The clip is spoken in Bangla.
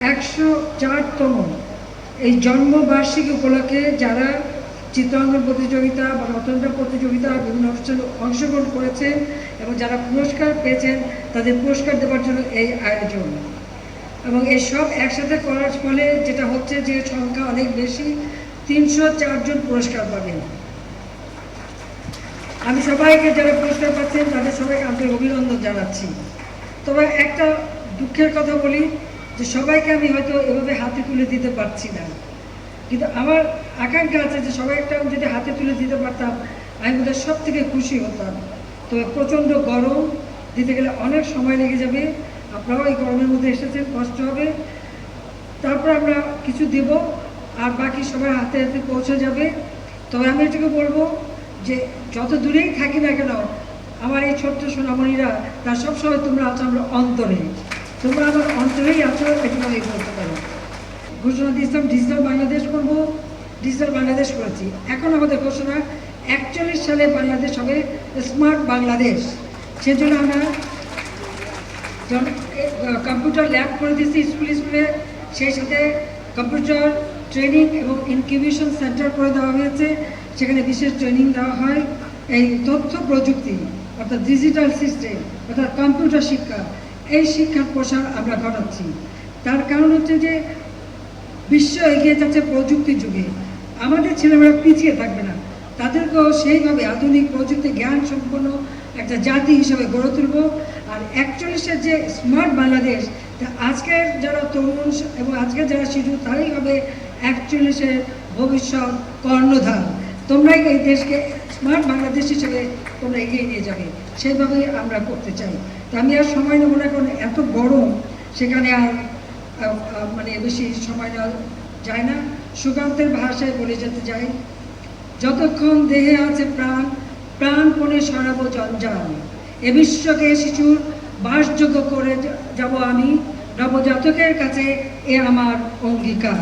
104তম এই জন্মবার্ষিকী উপলক্ষে যারা চিত্রাঙ্কন প্রতিযোগিতা বা রচনা প্রতিযোগিতা বিভিন্ন অনুষ্ঠানে অংশগ্রহণ করেছেন এবং যারা পুরস্কার পেয়েছেন তাদের পুরস্কার দেওয়ার জন্য এই আয়োজন। এবং এই সব একসাথে করার ফলে যেটা হচ্ছে যে সংখ্যা অনেক বেশি, 304 জন পুরস্কার পাবেন। আমি সবাইকে যারা পুরস্কার পাচ্ছেন তাদের সবাইকে আন্তরিক অভিনন্দন জানাচ্ছি। তবে একটা দুঃখের কথা বলি যে সবাইকে আমি হয়তো এভাবে হাতে তুলে দিতে পারছি না, কিন্তু আমার আকাঙ্ক্ষা আছে যে সবাইকে আমি যদি হাতে তুলে দিতে পারতাম আমি বোধহয় সব থেকে খুশি হতাম। তবে প্রচণ্ড গরম, দিতে গেলে অনেক সময় লেগে যাবে, আপনারাও এই গরমের মধ্যে এসেছেন, কষ্ট হবে। তারপর আমরা কিছু দেব আর বাকি সবার হাতে হাতে পৌঁছে যাবে। তবে আমি এটাকে বলবো যে যত দূরেই থাকি না কেন আমার এই ছোট্ট সোনামণিরা তার সবসময় তোমরা আছো আমার অন্তরে, তোমরা আমার অন্তরেই আছো, এটা আমি বলতে পারো। ঘোষণা দিয়েছিলাম ডিজিটাল বাংলাদেশ করবো, ডিজিটাল বাংলাদেশ করেছি। এখন আমাদের ঘোষণা 41 সালে বাংলাদেশ হবে স্মার্ট বাংলাদেশ। সেজন্য আমরা কম্পিউটার ল্যাব করে দিয়েছি স্কুলে, সেই সাথে কম্পিউটার ট্রেনিং এবং ইনকিউবেশন সেন্টার করে দেওয়া হয়েছে। সেখানে বিশেষ ট্রেনিং দেওয়া হয়। এই তথ্য প্রযুক্তি অর্থাৎ ডিজিটাল সিস্টেম অর্থাৎ কম্পিউটার শিক্ষা, এই শিক্ষার প্রসার আমরা ঘটাচ্ছি। তার কারণ হচ্ছে যে বিশ্ব এগিয়ে যাচ্ছে প্রযুক্তির যুগে, আমাদের ছেলেমেয়েরা পিছিয়ে থাকবে না, তাদেরকেও সেইভাবে আধুনিক প্রযুক্তি জ্ঞান সম্পন্ন একটা জাতি হিসেবে গড়ে তুলব। আর 41-এর যে স্মার্ট বাংলাদেশ, আজকের যারা তরুণ এবং আজকের যারা শিশু তারাই হবে 41-এর ভবিষ্যৎ কর্ণধার। তোমরাই এই দেশকে স্মার্ট বাংলাদেশ হিসেবে তোমরা এগিয়ে নিয়ে যাবে, সেইভাবেই আমরা করতে চাই। তো আমি আর সময় নেব না, কারণ এত গরম, সেখানে আর মানে বেশি সময় নেওয়া যায় না। সুকান্তের ভাষায় বলে যেতে চাই, যতক্ষণ দেহে আছে প্রাণ, প্রাণপণে সরাবো জঞ্জাল, এ বিশ্বকে শিশুর বাসযোগ্য করে যাব আমি, নবজাতকের কাছে এ আমার অঙ্গীকার।